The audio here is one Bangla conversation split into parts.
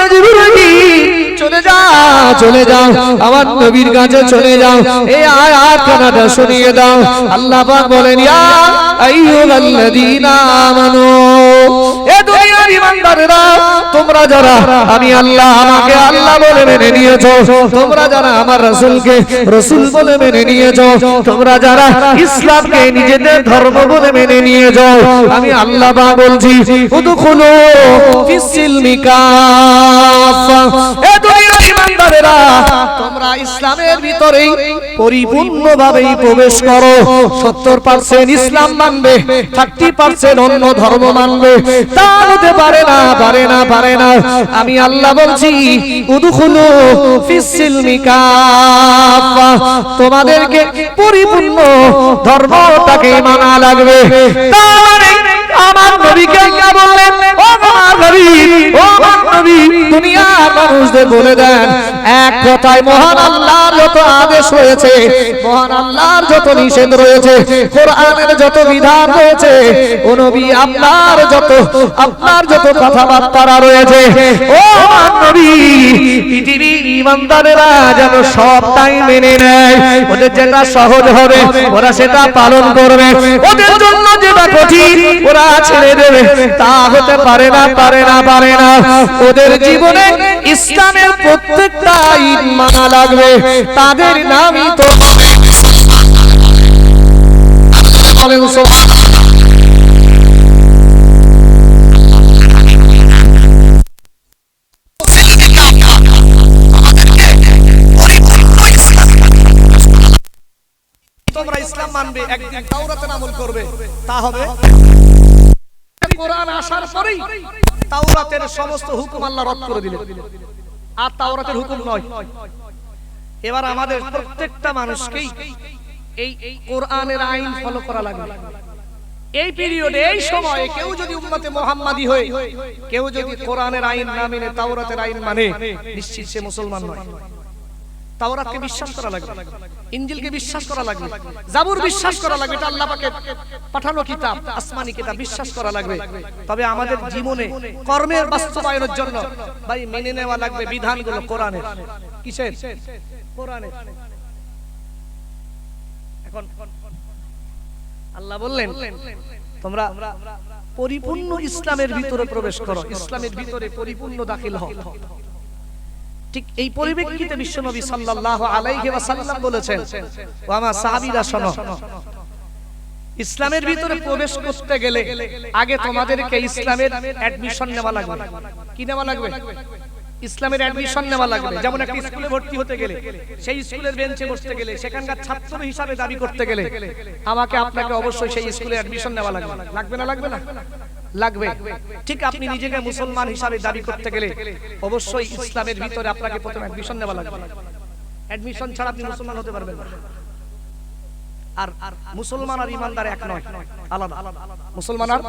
বলছে জিবরাইল চলে যাও চলে যাও আমার নবীর কাছে চলে যাও এই আয়াত কানাটা শুনিয়ে দাও আল্লাহ পাক বলেন ইয়া আইয়ুহাল্লাযীনা আমানু এ দুনিয়ার ঈমানদাররা তোমরা যারা আমি আল্লাহ আমাকে আল্লাহ বলে মেনে নিয়েছো তোমরা যারা আমার রাসূলকে রাসূল বলে মেনে নিয়েছো তোমরা যারা ইসলামকে নিজেদের ধর্ম বলে মেনে নিয়েছো আমি আল্লাহ পাক বলছি উদখুলু ফিস-সিলমি কাফা এ দুনিয়ার ঈমানদাররা তোমরা ইসলামের ভিতরেই পরিপূর্ণভাবে প্রবেশ করো 70% ইসলাম মানবে 30% অন্য ধর্ম মানবে তা হতে পারে না পারে না পারে না আমি আল্লাহ বলছি উদখুলু ফিস-সিলমি কাফা তোমাদেরকে পরিপূর্ণ ধর্মটাকে মানা লাগবে তার মানে আমার নবীকে কি বললেন ও আমার নবী ও আমার নবী দুনিয়ার মানুষদের বলে দেন এক কথায় মহান আল্লাহর যত আদেশ রয়েছে মহান আল্লাহর যত নিষেধ রয়েছে কোরআনের যত বিধান রয়েছে ও নবী আপনার যত কথাবার্তা রয়েছে ও আমার নবী পৃথিবীর ঈমানদারেরা যেন সবটাই মেনে নেয় ওদের যেটা সহজ হবে ওরা সেটা পালন করবে ওদের জন্য যেটা কঠিন ওরা ছেড়ে দেবে তা হতে পারে না পারে না পারে না ওদের জীবনে ইসলামের প্রত্যেকটা ঈদ মানা লাগবে তাদের নামই তো বলেন তোমরা ইসলাম মানবে একদিন তাওরাতের আমল করবে তা হবে কোরআন আসার পরেই তাওরাতের সমস্ত হুকুম আল্লাহ রদ করে দিলেন আর তাওরাতের হুকুম নয় এবার আমাদের প্রত্যেকটা মানুষকেই এই কোরআনের আইন ফলো করা লাগবে এই পিরিয়ডে এই সময়ে কেউ যদি উম্মতে মুহাম্মাদি হয়ে কেউ যদি কোরআনের আইন না মেনে তাওরাতের আইন মানে নিশ্চিত সে মুসলমান নয় তাওরাতকে বিশ্বাস করা লাগবে ইনজিলকে বিশ্বাস করা লাগবে জাবুর বিশ্বাস করা লাগবে এটা আল্লাহ পাকের পাঠানো কিতাব আসমানি কিতাব বিশ্বাস করা লাগবে তবে আমাদের জীবনে কর্মের বাস্তবায়নের জন্য ভাই মেনে নেওয়া লাগবে বিধানগুলো কোরআনের কিসের কোরআনের এখন আল্লাহ বললেন তোমরা পরিপূর্ণ ইসলামের ভিতরে প্রবেশ করো ইসলামের ভিতরে পরিপূর্ণ দাখিল হও ঠিক এই পরিপ্রেক্ষিতে বিশ্বনবী সাল্লাল্লাহু আলাইহি ওয়াসাল্লাম বলেছেন ও আমার সাহাবীরা শোনো ইসলামের ভিতরে প্রবেশ করতে গেলে আগে তোমাদেরকে ইসলামের অ্যাডমিশন নেওয়া লাগবে কি নেওয়া লাগবে ইসলামের অ্যাডমিশন নেওয়া লাগবে যেমন একটা স্কুলে ভর্তি হতে গেলে সেই স্কুলের বেঞ্চে বসতে গেলে সেখানকার ছাত্র হিসাবে দাবি করতে গেলে আমাকে আপনাকে অবশ্যই সেই স্কুলে অ্যাডমিশন নেওয়া লাগবে লাগবে না লাগবে না লাগবে ঠিক আপনি নিজেকে মুসলমান হিসাবে দাবি করতে গেলে অবশ্যই ইসলামের ভিতরে আপনাকে প্রথমে অ্যাডমিশন নেওয়া লাগবে অ্যাডমিশন ছাড়া আপনি মুসলমান হতে পারবেন না আর মুসলমান আর ঈমানদার এক নয় আলাদা মুসলমান আর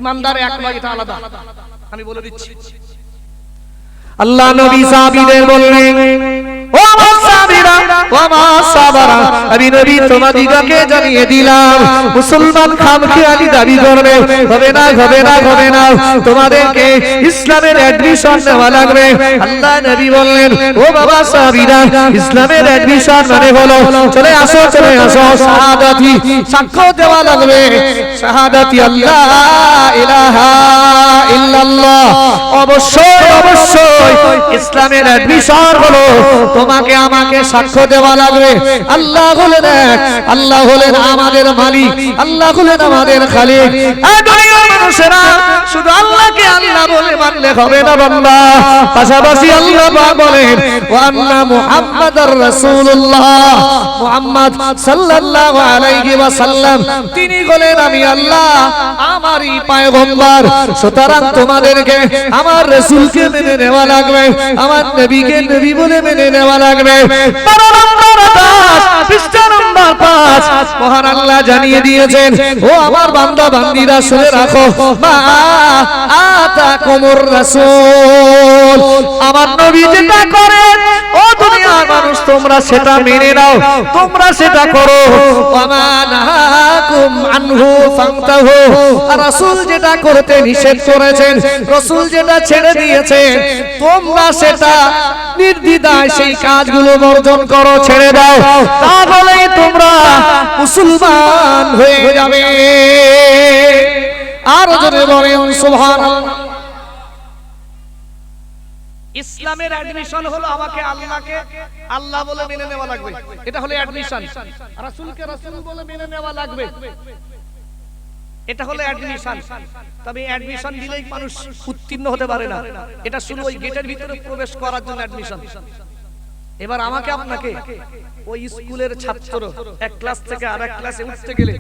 ঈমানদার এক নয় এটা আলাদা আমি বলে দিচ্ছি আল্লাহ নবী সাহাবীদের বললেন ও আমার সাহাবীরা ও আমার সাহাবারা আমি নবী তোমাদিগকে জানিয়ে দিলাম মুসলমান খামখেয়ালি দাবি করবে হবে না হবে না হবে না তোমাদেরকে ইসলামের অ্যাডমিশন নেওয়া লাগবে আল্লাহ নবী বললেন ও বাবা সাহাবীরা ইসলামের অ্যাডমিশন মানে হলো চলে আসো শাহাদাতি সাক্ষ্য দেওয়া লাগবে শাহাদাতি আল্লাহ ইলাহা ইল্লাল্লাহ অবশ্যই অবশ্যই ইসলামের অ্যাডমিশন হলো তোমাকে আমাকে সাক্ষ্য দেওয়া লাগবে আল্লাহ হলেন এক আল্লাহ হলেন আমাদের মালিক আল্লাহ হলেন আমাদের খালিক এই দুনিয়ার মানুষেরা শুধু আল্লাহকে আল্লাহ বলে মানলে হবে না বান্দা পাশাপাশি আল্লাহ পাক বলেন ওয়া আন্না মুহাম্মাদার রাসূলুল্লাহ মুহাম্মদ সাল্লাল্লাহু আলাইহি ওয়াসাল্লাম তিনি বলেন আমি আল্লাহ আমারই পয়গম্বর সুতরাং তোমাদেরকে আমার রাসূলকে মেনে নেওয়া লাগবে আমার নবীকে নবী বলে মেনে নেওয়া লাগবে 12 নম্বর আয়াত পৃষ্ঠা নম্বর 5 মহান আল্লাহ জানিয়ে দিয়েছেন ও আমার বান্দা বান্দীরা শুনে রাখো মা আতাকুমুর রাসূল আমার নবী যেটা করেন ও দুনিয়ার মানুষ তোমরা সেটা মেনে নাও, তোমরা সেটা করো। ওয়ামা নাহাকুম আনহু ফান্তাহু, রাসূল যেটা করতে নিষেধ করেছেন, রাসূল যেটা ছেড়ে দিয়েছেন, তোমরা সেটা নির্দ্বিধায় সেই কাজগুলো বর্জন করো, ছেড়ে দাও, তাহলেই তোমরা মুসলমান হয়ে যাবে। আর জোরে বলেন সুবহানাল্লাহ। ইসলামের অ্যাডমিশন হলো আমাকে আল্লাহকে আল্লাহ বলে মেনে নেওয়া লাগবে, এটা হলো অ্যাডমিশন। রাসূলকে রাসূল বলে মেনে নেওয়া লাগবে, এটা হলো অ্যাডমিশন। তবে অ্যাডমিশন দিলেই মানুষ উত্তীর্ণ হতে পারে না, এটা শুধু ওই গেটের ভিতরে প্রবেশ করার জন্য অ্যাডমিশন। এবার আমাকে আপনাকে ওই স্কুলের ছাত্র এক ক্লাস থেকে আরেক ক্লাসে উঠতে গেলে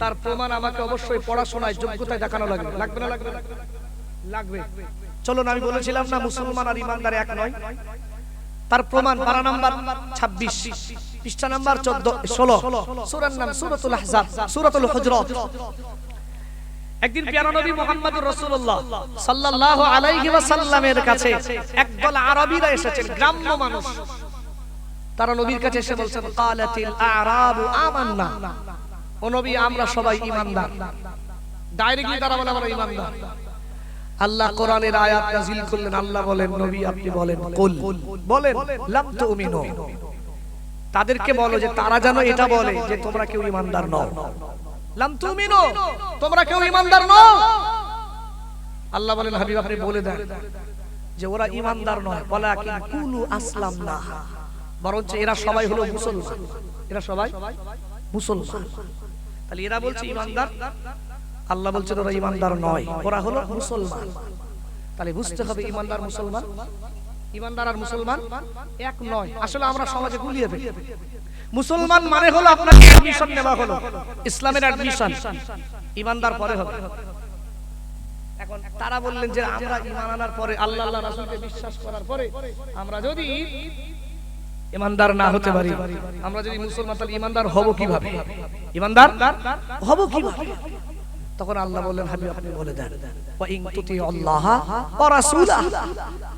তার প্রমাণ আমাকে অবশ্যই পড়াশোনায় যোগ্যতায় দেখানো লাগবে, লাগবে না? লাগবে না? লাগবে। চলুন, আমি বলেছিলাম না মুসলমান আর ইমানদার এক নয়, তার প্রমাণ পারা নাম্বার 26 পৃষ্ঠা নাম্বার 16 সূরার নাম সূরাতুল আহজাব, সূরাতুল হুজরাত। একদিন প্রিয় নবী মুহাম্মদুর রাসূলুল্লাহ সাল্লাল্লাহু আলাইহি ওয়াসাল্লামের কাছে একদল আরবীরা এসেছেন, গ্রাম্য মানুষ। তারা নবীর কাছে এসে বলছেন, ক্বালাতিল আ'রাবু আমান্না, ও নবী আমরা সবাই ঈমানদার। ডাইরেক্টলি তারা বলে আমরা ঈমানদার। আল্লাহ কোরআনের আয়াত নাযিল করলেন, আল্লাহ বলেন নবী আপনি বলেন, কুল বলেন লাম তুমিনু, তাদেরকে বলো যে তারা যেন এটা বলে যে তোমরা কেউ ঈমানদার নও। লাম তুমিনু, তোমরা কেউ ঈমানদার নও। আল্লাহ বলেন হাবিব আপনি বলে দেন যে ওরা ঈমানদার নয়, ওয়ালাকিন কুলু আসলামনা, বরঞ্চ এরা সবাই হলো মুসলমান, এরা সবাই মুসলমান। তাহলে এরা বলছে ঈমানদার, আল্লাহ বলছেন ওরা ঈমানদার নয়, ওরা হলো মুসলমান। তাহলে বুঝতে হবে ঈমানদার মুসলমান, ঈমানদার আর মুসলমান এক নয়। আসলে আমরা সমাজে গুলিয়ে ফেলি। মুসলমান মানে হলো আপনাকে অ্যাডমিশন নেওয়া হলো, ইসলামের অ্যাডমিশন, ঈমানদার পরে হবে। এখন তারা বললেন যে আমরা ঈমান আনার পরে আল্লাহ আল্লাহ রাসূলকে বিশ্বাস করার পরে আমরা যদি ঈমানদার না হতে পারি, আমরা যদি মুসলমান, তাহলে ঈমানদার হব কিভাবে? ঈমানদার হব কিভাবে? তখন আল্লাহ বললেন হাবিব আপনি বলে দেন, ওয়া ইন তুতিউল্লাহ ওয়া রাসূলাহ,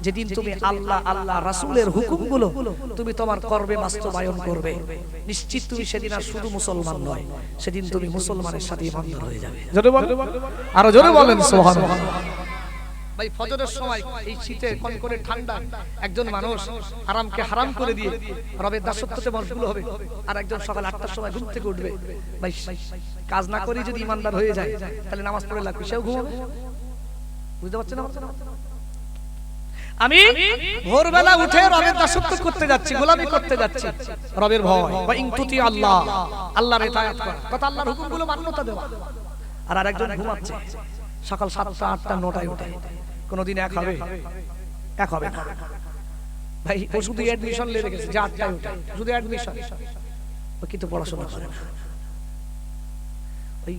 যেদিন তুমি আল্লাহ আল্লাহ রাসূলের হুকুমগুলো তুমি তোমার কর্মে বাস্তবায়ন করবে, নিশ্চিত তুমি সেদিন আর শুধু মুসলমান নয়, সেদিন তুমি মুসলমানের সাথে ঈমানদার হয়ে যাবে। জোরে বলেন, আরো জোরে বলেন সুবহানাল্লাহ। ভাই ফজরের সময় এই শীতে কনকনে ঠান্ডা একজন মানুষ আরামকে হারাম করে দিয়ে রবের দাসত্বতে মশগুল হবে, আর একজন সকাল 8টার সময় ঘুম থেকে উঠবে। ভাই কাজ না করে যদি ঈমানদার হয়ে যায় তাহলে নামাজ পড়ে লাভ কি? সেও ঘুমাবে। বুঝতে পারছেন না? আমি ভোরবেলা উঠে রবের দাসত্ব করতে যাচ্ছি, গোলামি করতে যাচ্ছি, রবের ভয়। ওয়া ইন তুতি আল্লাহ, আল্লাহর ইতাআত করা, কথা আল্লাহর হুকুমগুলো মান্যতা দেওয়া। আর আরেকজন ঘুমাচ্ছে সকাল 7টা 8টা 9টায় উঠে, কোনদিন এক হবে? এক হবে না ভাই। ও শুধু অ্যাডমিশন লেগে গেছে যে 8টায় উঠে, শুধু অ্যাডমিশন, ও কিন্তু পড়াশোনা করে না। ওই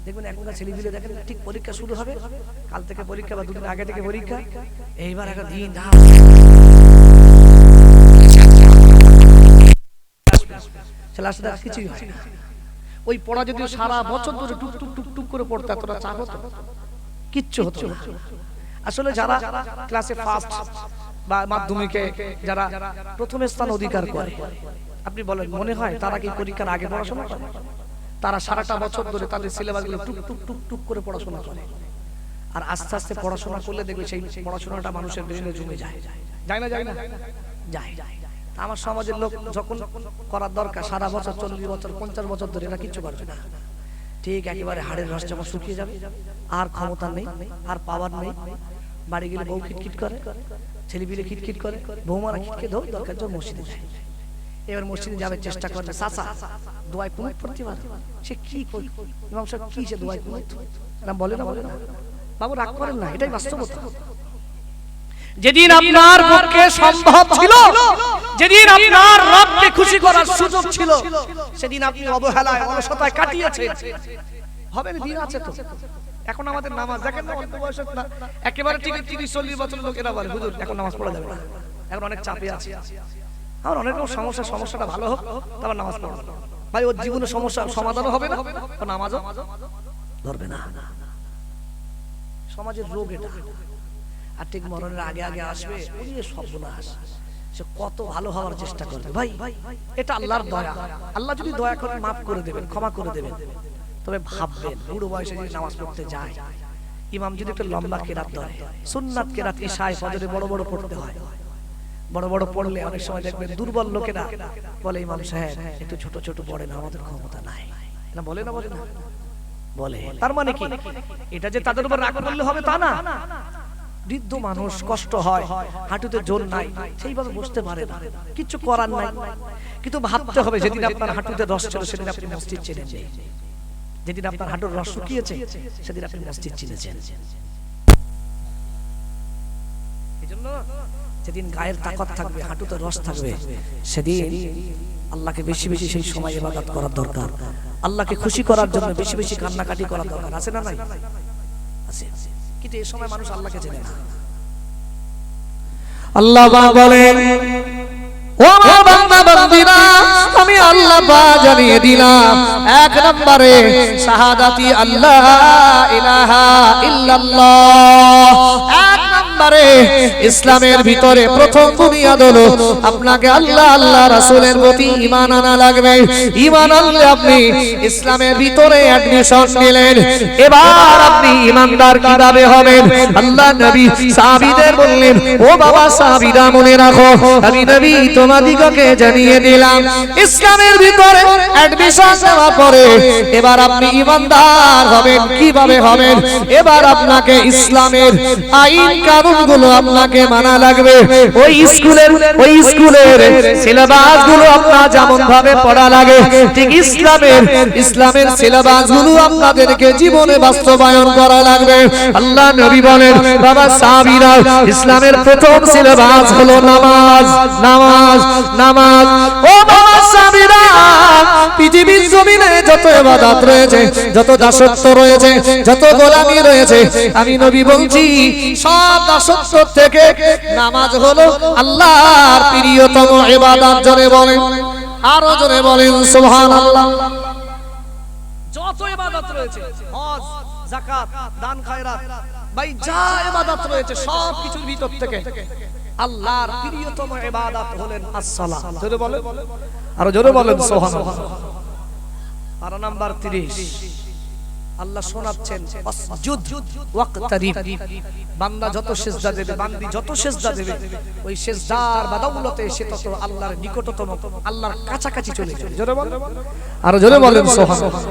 দেখবেন এখনকার ছেলেপিলে দেখেন ঠিক পরীক্ষা শুরু হবে, কাল থেকে পরীক্ষা বা দুদিন আগে থেকে পরীক্ষা, এইবার একটা দিন কিছুই হয় না। ওই পড়া যদি সারা বছর ধরে টুক টুক টুক টুক করে পড়তে এতটা চাপ হতো, কিচ্ছু হতো না। আসলে যারা ক্লাসে ফার্স্ট বা মাধ্যমিকে যারা প্রথম স্থান অধিকার করে, আপনি বলেন মনে হয় তারা কি পরীক্ষার আগে পড়াশোনা করে? তারা সারাটা বছর ধরে তাদের সিলেবাসগুলো টুক টুক টুক টুক করে পড়াশোনা করে। আর আস্তে আস্তে পড়াশোনা করলে দেখবে সেই পড়াশোনাটা মানুষের ব্রেনে জমে যায়। যায় না? যায় না? যায়। আমার সমাজের লোক যখন করার দরকার সারা বছর 40 বছর 50 বছর ধরে এরা কিচ্ছু পারবে না। ঠিক একেবারে হাড়ের রস যখন শুকিয়ে যাবে, আর ক্ষমতা নেই, আর পাওয়ার নেই, বাড়ি গেলে বউ খিটখিট করে, ছেলেপিলে খিটখিট করে, বৌমারা খিটকে ধর দরকার জন্য মসজিদে যায়। এবার মসজিদে যাবে, চেষ্টা করবে চাচা দোয়ায় কুনুত পড়তে পারে। সে কি ইমাম সাহেব কি সে দোয়ায় কুনুত না বলে না? বলে না বাবু, রাগ করেন না, এটাই বাস্তবতা। যেদিন আপনার পক্ষে সম্ভব ছিল, যেদিন আপনার রবকে খুশি করার সুযোগ ছিল, সেদিন আপনি অবহেলায় অলসতায় কাটিয়েছেন। হবে না? দিন আছে তো। এখন আমাদের নামাজ দেখেন না, অল্প বয়সে না একেবারে ঠিক 30-40 বছরের লোকেরা বলে হুজুর এখন নামাজ পড়া যাবে না, এখন অনেক চাপে আছে, আর অনেক সমস্যা, সমস্যাটা ভালো হোক তারপর নামাজ পড়া। ভাই ওর জীবনে সমস্যার সমাধানও হবে না, তো নামাজও ধরবে না। সমাজের রোগ এটা। আর ঠিক মরণের আগে আগে আসবে, ওরে সর্বনাশ। সে কত ভালো হওয়ার চেষ্টা করবে। ভাই এটা আল্লাহর দয়া, আল্লাহ যদি দয়া করেন মাফ করে দেবেন, ক্ষমা করে দেবেন। তবে ভাববেন বুড়ো বয়সে যদি নামাজ পড়তে যায়, ইমাম যদি একটু লম্বা কেরাত ধরে, সুন্নাত কেরাত ইশায় ফজরে বড় বড় পড়তে হয়, বড় বড় পড়লে অনেক সময় দেখবেন দুর্বল লোকেরা বলে ইমাম সাহেব একটু ছোট ছোট পড়ে না, আমাদের ক্ষমতা নাই, না বলে না, বলে না, বলে। তার মানে কি এটা যে তাদের উপর রাগ করলে হবে তা না। বৃদ্ধ মানুষ, কষ্ট হয়, হাঁটুতে জোর নাই, সেইভাবে বসতে পারে না, কিছু করার নাই। কিন্তু ভাবতে হবে যেদিন আপনার হাঁটুতে রস ছিল সেদিন আপনি মসজিদ চিনেছেন, যেদিন আপনার হাঁটুর রস শুকিয়েছে সেদিন আপনি মসজিদ চিনেছেন। এজন্য যেদিন গায়ের তাকত থাকবে, হাঁটুতে রস থাকবে, সেদিন আল্লাহকে বেশি বেশি সেই সময় ইবাদত করার দরকার। আল্লাহকে খুশি করার জন্য বেশি বেশি কান্নাকাটি করার দরকার। আছে না নাই? আছে। কিন্তু এই সময় মানুষ আল্লাহকে চেনে না। আল্লাহ বলেন, ও আমার বান্দা বান্দিরা, আমি আল্লাহ পাক জানিয়ে দিলাম এক নম্বরে শাহাদাতি আল্লাহ ইলাহা ইল্লাল্লাহ। এক নম্বরে ইসলামের ভিতরে প্রথম বুনিয়াদ হলো আপনাকে আল্লাহ আল্লাহ রাসূলের প্রতি ঈমান আনা লাগবে। ঈমান আনলে আপনি ইসলামের ভিতরে অ্যাডমিশন নিলেন। এবার আপনি ঈমানদার কিভাবে হবেন? আল্লাহ নবী সাহাবীদের বললেন, ও বাবা সাহাবীরা মনে রাখো, আমি নবী তোমাদিগকে জানিয়ে দিলাম ইসলামের ভিতরে অ্যাডমিশন নেওয়ার পরে এবার আপনি ঈমানদার হবেন। কিভাবে হবেন? এবার আপনাকে ইসলামের আইন কানুনগুলো আপনাকে মানা লাগবে। ওই স্কুলের সিলেবাসগুলো আপনার যেমন ভাবে পড়া লাগে, ঠিক ইসলামের সিলেবাসগুলো আপনাদেরকে জীবনে বাস্তবায়ন করা লাগবে। আল্লাহ নবী বলেন, বাবা সাহাবীরা, ইসলামের প্রথম সিলেবাস হলো নামাজ, নামাজ, নামাজ। ও বাবা সাহাবীরা, পৃথিবীর জমিনে যত ইবাদত রয়েছে, যত দাসত্ব রয়েছে, যত গোলামি রয়েছে, আমি নবী বলছি সব দাসত্ব থেকে নামাজ হলো আল্লাহর প্রিয়তম ইবাদত। জোরে বলেন, আরো জোরে বলেন সুবহানাল্লাহ। যত ইবাদত রয়েছে, হজ, যাকাত, দান খায়রাত, ভাই যা ইবাদত রয়েছে সব কিছুর ভিতর থেকে আল্লাহর প্রিয়তম ইবাদত হলেন as-সালাত। জোরে বলেন, আরো জোরে বলেন সুবহানাল্লাহ। পারা নাম্বার 30 আল্লাহ শোনাচ্ছেন, আসজুদ ওয়াক্তারিব। বান্দা যত সিজদা দেবে, বান্দি যত সিজদা দেবে, ওই সিজদার বদৌলতে সে তত আল্লাহর নিকটতম, আল্লাহর কাছাকাছি চলে যাবে। জোরে বলেন, আরো জোরে বলেন সুবহানাল্লাহ।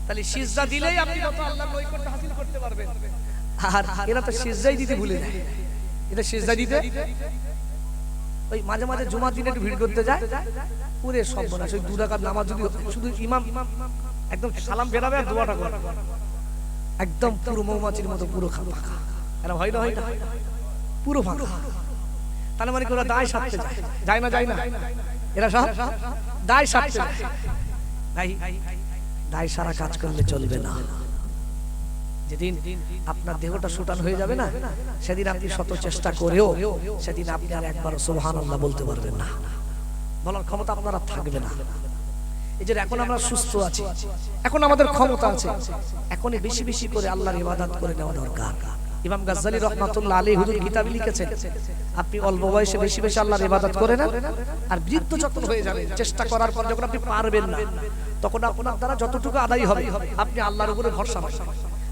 তাহলে সিজদা দিলেই আপনি তত আল্লাহর নৈকট্য হাসিল করতে পারবেন। আর এরা তো সিজদাই দিতে ভুলে যায়। এটা সিজদা দিতে ওই মাঝে মাঝে জুমার দিনে একটু ভিড় করতে যায়, পুরে সব বনা সেই 2 রাকাত নামাজ যদি শুধু ইমাম একদম সালাম বেরাবে আর দোয়াটা করে, একদম পুরো মৌমাছির মতো পুরো ফাঁকা। এরা হয় না, হয় না, পুরো ফাঁকা। তাহলে মানে ওরা দায় সারতে যায়, যায় না, যায় না, এরা সব দায় সারতে যায়। ভাই দায় সারা কাজ করলে চলবে না। যেদিন আপনার দেহটা সুটান হয়ে যাবে না, সেদিন আপনি শত চেষ্টা করেও সেদিন আপনি আর একবার সুবহানাল্লাহ বলতে পারবেন না, বলার ক্ষমতা আপনার আর থাকবে না। এই যে এখন আমরা সুস্থ আছি, এখন আমাদের ক্ষমতা আছে, এখনই বেশি বেশি করে আল্লাহর ইবাদত করে নেওয়া দরকার। ইমাম গাজ্জালী রাহমাতুল্লাহ আলাইহি হুজুর কিতাবে লিখেছেন, আপনি অল্প বয়সে বেশি বেশি আল্লাহর ইবাদত করে নেন, আর বৃদ্ধ যখন হয়ে যাবেন, চেষ্টা করার পর যখন আপনি পারবেন না, তখন আপনার দ্বারা যতটুকু আদায় হবে আপনি আল্লাহর উপরে ভরসা রাখবেন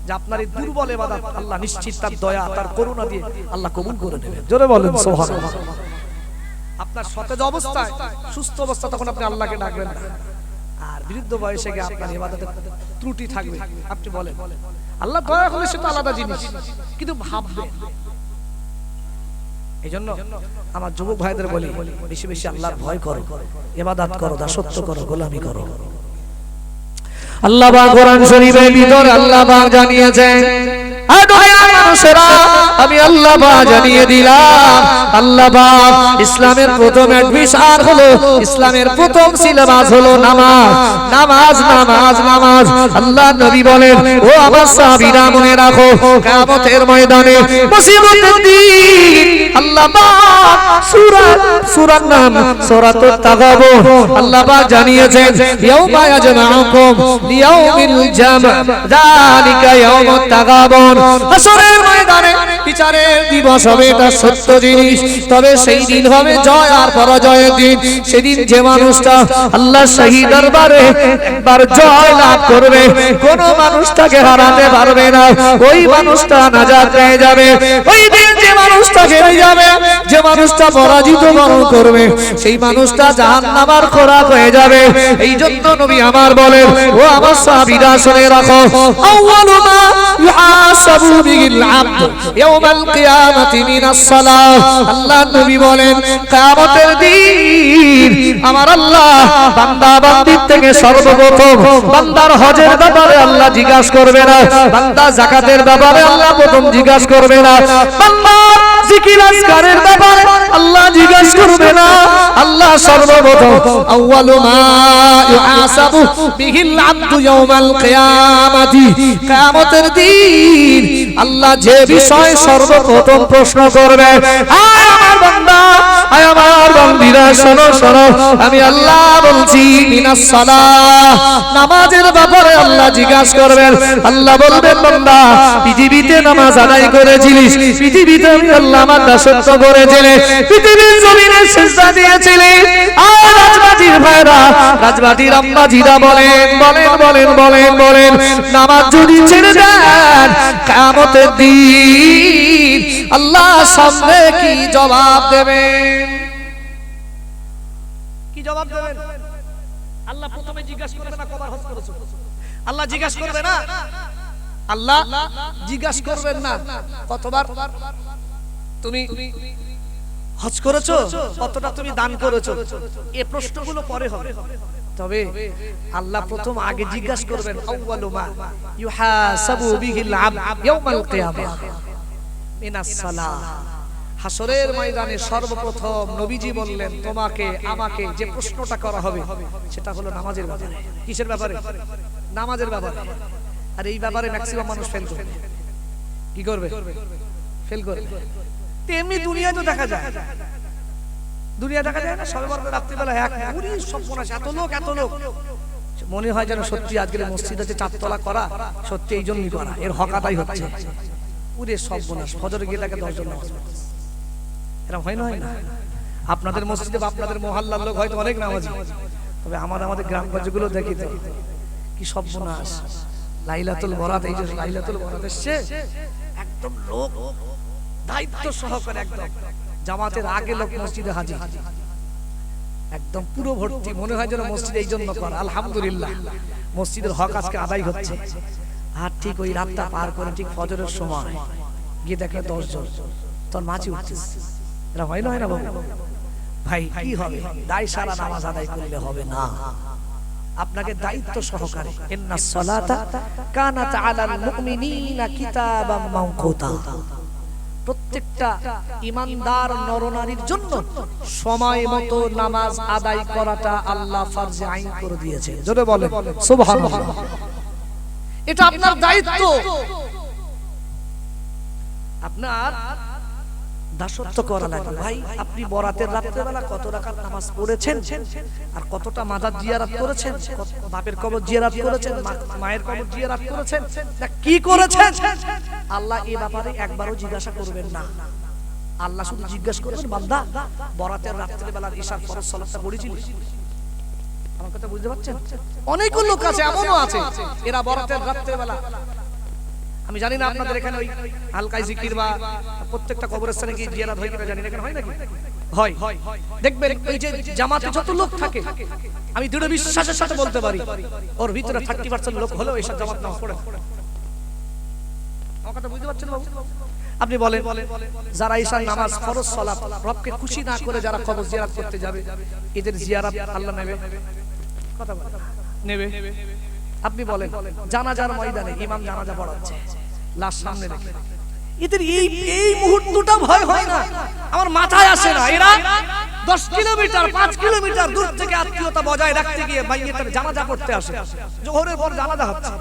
যে আপনার এই দুর্বল ইবাদত আল্লাহ নিশ্চিত তার দয়া, তার করুণা দিয়ে আল্লাহ কবুল করে নেবেন। জোরে বলেন সুবহানাল্লাহ। আপনার সতেজ অবস্থায়, সুস্থ অবস্থা, তখন আপনি আল্লাহকে ডাকবেন না। আর বৃদ্ধ বয়সে গিয়ে আপনার ইবাদতে ত্রুটি থাকবে, আপনি বলেন আল্লাহ দয়া করলে সেটা আলাদা জিনিস, কিন্তু ভাববেন। এইজন্য আমার যুবক ভাইদের বলি, বেশি বেশি আল্লাহর ভয় করো, ইবাদত করো, দাসত্ব করো, গোলামি করো। আল্লাহ পাক কোরআন শরীফের ভিতর আল্লাহ পাক জানিয়েছেন, মানুষেরা আমি আল্লাহ পাক জানিয়ে দিলাম, আল্লাহ পাক ইসলামের প্রথম অ্যাডমিশন হলো, ইসলামের প্রথম সিলেবাস হলো নামাজ, নামাজ, নামাজ, নামাজ। আল্লাহ নবী বলেন, ও আমার সাহাবীরা মনে রাখো, কিয়ামতের ময়দানে মুসিবতের দিন আল্লাহ পাক সূরার নাম সূরাতুত তাগাবুন। আল্লাহ পাক জানিয়েছেন ইয়াউমা ইয়াজমাউকুম লিয়াউমিল জাম যালিকা ইয়াউমুত তাগাবুন। হাসরের ময়দানে বিচারের দিবস হবে, এটা সত্য জিনিস। তবে সেই দিন হবে জয় আর পরাজয়ের দিন। সেদিন যে মানুষটা আল্লাহ শাহী দরবারে একবার জয় লাভ করবে, কোন মানুষটাকে হারাতে পারবে না, ওই মানুষটা নাজাত পেয়ে যাবে। ওই দিন যে মানুষটা হেরে যাবে, যে মানুষটা পরাজিত বরণ করবে, সেই মানুষটা জাহান্নামের খোরাক হয়ে যাবে। এই জন্য নবী আমার বলেন, ও আমার সাহাবীরা শুনে রাখো, আউয়ালু মা ইউহাসাবু বিহিল আবদ ইয়াউমাল কিয়ামাতি মিনাস সালাহ। আল্লাহ নবী বলেন, কিয়ামতের দিন আমার আল্লাহ বান্দা বান্দির থেকে সর্বপ্রথম বান্দার হজের ব্যাপারে আল্লাহ জিজ্ঞাসা করবে না, বান্দা যাকাতের ব্যাপারে আল্লাহ প্রথম জিজ্ঞাসা করবে না, বান্দা জিকির আজকারের ব্যাপারে আল্লাহ জিজ্ঞাসা করবে না। আল্লাহ সর্বপ্রথম আউয়ালু মা ইউহাসাবু বিহিল আবদু ইয়াউমাল কিয়ামাতি, কিয়ামতের দিন আল্লাহ যে বিষয় সর্বপ্রথম প্রশ্ন করবে, আয় আমার বান্দা, আয় আমার বান্দীরা, শোনো শোনো, আমি আল্লাহ বলছি মিনাস সালাহ, নামাজের ব্যাপারে আল্লাহ জিজ্ঞাসা করবেন। আল্লাহ বলবেন, বান্দা পৃথিবীতে নামাজ আদায় করেছিলিস, পৃথিবীতে আমি আল্লাহ আমার দাসত্ব করেছিলে, পৃথিবীর জমিনে সিজদা দিয়েছিলি। আর রাজবাটির ভাইরা, রাজবাটির আম্মাজিরা বলেন বলেন বলেন বলেন বলেন, নামাজ যদি ছেড়ে দেন কিয়ামতের দিন আল্লাহ সামনে কি জবাব দেবেন? কি জবাব দেবেন? আল্লাহ প্রথমে জিজ্ঞাসা করবে না কবার হজ করেছো? আল্লাহ জিজ্ঞাসা করবে না, আল্লাহ জিজ্ঞাসা করবেন না কতবার তুমি হজ করেছো, কতটা তুমি দান করেছো। এই প্রশ্নগুলো পরে হবে, তবে আল্লাহ প্রথম আগে জিজ্ঞাসা করবেন আউয়ালু মা ইউহাসাবু বিহিল আবদ ইয়াউমাল কিয়ামাহ মিনাস সালাহ। হাসরের ময়দানে সর্বপ্রথম নবীজি বললেন, তোমাকে আমাকে যে প্রশ্নটা করা হবে সেটা হলো নামাজের ব্যাপারে। কিসের ব্যাপারে? নামাজের ব্যাপারে। আর এই ব্যাপারে ম্যাক্সিমাম মানুষ ফেল করবে। কি করবে? ফেল করবে। তেমনি দুনিয়ায় তো দেখা যায়, দুনিয়া দেখা যায় না, সবে বরাত রাত্রিবেলা এক পুরি সম্পূর্ণ এত লোক এত লোক, মনে হয় যেন সত্যি আজকের মসজিদ আছে চারতলা করা, সত্যি এই জন্যই করা, এর হক আদায় হচ্ছে। পুরে সব বোনাস ফজরে গিয়ে থাকে 10 জন নামাজ পড়ছে। এরকম হয় না? হয় না? আপনাদের মসজিদে বা আপনাদের মহল্লার লোক হয়তো অনেক নামাজি, তবে আমাদের গ্রামগঞ্জগুলো দেখি তো কি সব বোনাস। লাইলাতুল বরাত, এই যে লাইলাতুল বরাত এসছে, একদম লোক দায়িত্ব সহকারে একদম জামাতের আগে লোক মসজিদে হাজির, একদম পুরো ভর্তি, মনে হয় যেন মসজিদ এই জন্য করা। আলহামদুলিল্লাহ, মসজিদের হক আজকে আদায় হচ্ছে। আর ঠিক ওই রাতটা পার করে ঠিক ফজরের সময় গিয়ে দেখে 10 জন, তোর মাঝি উঠছিস। এটা হয় না? হয় না বাবু? ভাই কি হবে? দায় সারা নামাজ আদায় করলে হবে না, আপনাকে দায়িত্ব সহকারে, ইন্নাস সালাতা কানাত আলাল মুমিনিনা কিতাবাম মাওকুতা, প্রত্যেকটা ঈমানদার নরনারীর জন্য সময় মতো নামাজ আদায় করাটা আল্লাহ ফরজে আইন করে দিয়েছে। জোরে বলেন সুবহানাল্লাহ। এটা আপনার দায়িত্ব, আপনার দাসত্ব করা লাগবে। ভাই আপনি বরাতের রাত্রেবেলা কত রাকাত নামাজ পড়েছেন, আর কতটা মাজার জিয়ারত করেছেন, বাপের কবর জিয়ারত করেছেন, মায়ের কবর জিয়ারত করেছেন, কি করেছেন? আল্লাহ এই ব্যাপারে একবারও জিজ্ঞাসা করবেন না। আল্লাহ শুধু জিজ্ঞাসা করবেন, বান্দা বরাতের রাত্রেবেলা ইশার ফরজ সালাতটা পড়েছিলিস? আমার কথা বুঝতে পারছেন? অনেকগুলো লোক আছে, এমনও আছে এরা বরাতের রাত্রেবেলা, আমি জানি না আপনাদের এখানে ওই হালকাই জিকির বা প্রত্যেকটা কবরস্থানে কি জিয়ারত হয় কিনা জানি না, এখানে হয় নাকি? হয়। দেখবেন এই যে জামাতে যত লোক থাকে, আমি দৃঢ় বিশ্বাসের সাথে বলতে পারি ওর ভিতরে 30% লোক হলেও এসব জামাত নামাজ পড়ে। আমার কথা বুঝতে পারছেন বাবু? আপনি বলেন, যারা ঈশার নামাজ ফরজ সালাত রবকে খুশি না করে যারা কবর জিয়ারত করতে যাবে, এদের জিয়ারত আল্লাহ নেবে? কথা বলেন, নেবে? আপনি বলেন, জানাজার ময়দানে ইমাম জানাজা পড়াচ্ছে, লাশ সামনে রেখে, এদের এই মুহূর্তটা ভয় হয় না? আমার মাথায় আসে না, এরা 10 কিলোমিটার 5 কিলোমিটার দূর থেকে আত্মীয়তা বজায় রাখতে গিয়ে মাইয়েতের জানাজা পড়তে আসে, জোহরের পর জানাজা হচ্ছে।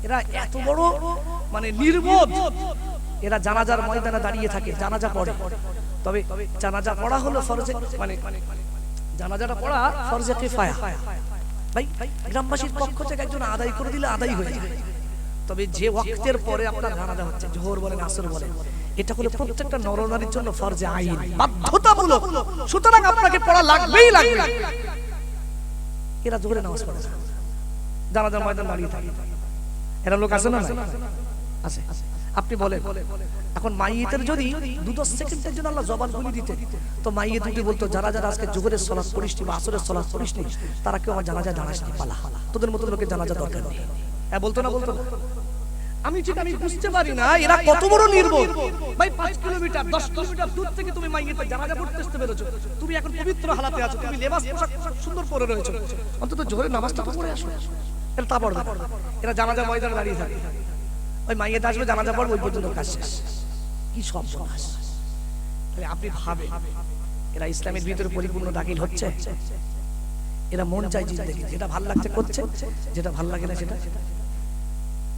এরা এত বড় মানে নির্বোধ, এরা জানাজার ময়দানে দাঁড়িয়ে থাকে, জানাজা পড়ে। তবে জানাজা পড়া হলো ফরজে, মানে জানাজাটা পড়া ফরজে কিফায়া। ভাই গ্রামবাসীর পক্ষ থেকে একজন আদায় করে দিলে আদায় হয়ে যায়। তবে যে ওয়াক্তের পরে আপনার জানাজা হচ্ছে, জোহর বলেন আসর বলেন, এটা হলো প্রত্যেকটা নরনারীর জন্য ফরজে আইন, বাধ্যতামূলক। সুতরাং আপনাকে পড়া লাগবেই লাগবে। এরা জোহরে নামাজ পড়ে না, জানাজার ময়দান দাঁড়িয়ে থাকে। এরা লোক আছে না? আছে। আপনি বলেন এখন মাইয়েতের যদি 2-10 সেকেন্ডের জন্য আল্লাহ জবান খুলে দিতে, তো মাইয়েত দুটি বলতো যারা যারা আজকে জোহরের সালাত পড়িসনি বা আসরের সালাত পড়িসনি তারা কেউ আমার জানাজা দাঁড়াসনি, পালা, তোদের মতো লোকের জানাজা দরকার নেই। হ্যাঁ বলতো না? বলতো না? আমি বুঝতে পারি না এরা কত বড় নির্বোধ। ভাই 5 কিলোমিটার 10 কিলোমিটার দূর থেকে তুমি মাইয়েতের জানাজা পড়তে আসতে পেরেছো, তুমি এখন পবিত্র হালাতে আছো, তুমি লেবাস পোশাক সুন্দর পরে রয়েছো, অন্তত জোহরের নামাজটা তো পড়ে আসো। এরা তা পড়বে না, এরা জানাজা ময়দানে দাঁড়িয়ে থাকে। ওই মাইয়েত আসবে, জানাজা পড়বে, ওই পর্যন্ত কাজ শেষ। কি সব সমাজ! আপনি ভাবেন এরা ইসলামের ভিতরে পরিপূর্ণ দাখিল হচ্ছে? এরা মন চাই জিন্দেগি, যেটা ভালো লাগছে করছে, যেটা ভালো লাগে না সেটা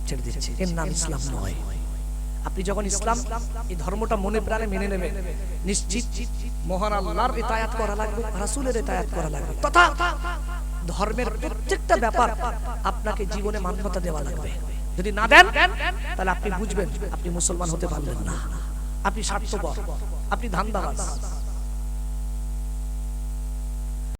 ছেড়ে দিচ্ছে। এর নাম ইসলাম নয়। আপনি যখন ইসলাম এই ধর্মটা মনে প্রাণে মেনে নেবেন, নিশ্চিত মহান আল্লাহর ইতায়াত করা লাগবে, রাসূলের ইতায়াত করা লাগবে, তথা ধর্মের প্রত্যেকটা ব্যাপার আপনাকে জীবনে মান্যতা দেওয়া লাগবে। যদি না দেন তাহলে আপনি বুঝবেন আপনি মুসলমান হতে পারলেন না, আপনি স্বার্থপর, আপনি ধান্দাবাজ,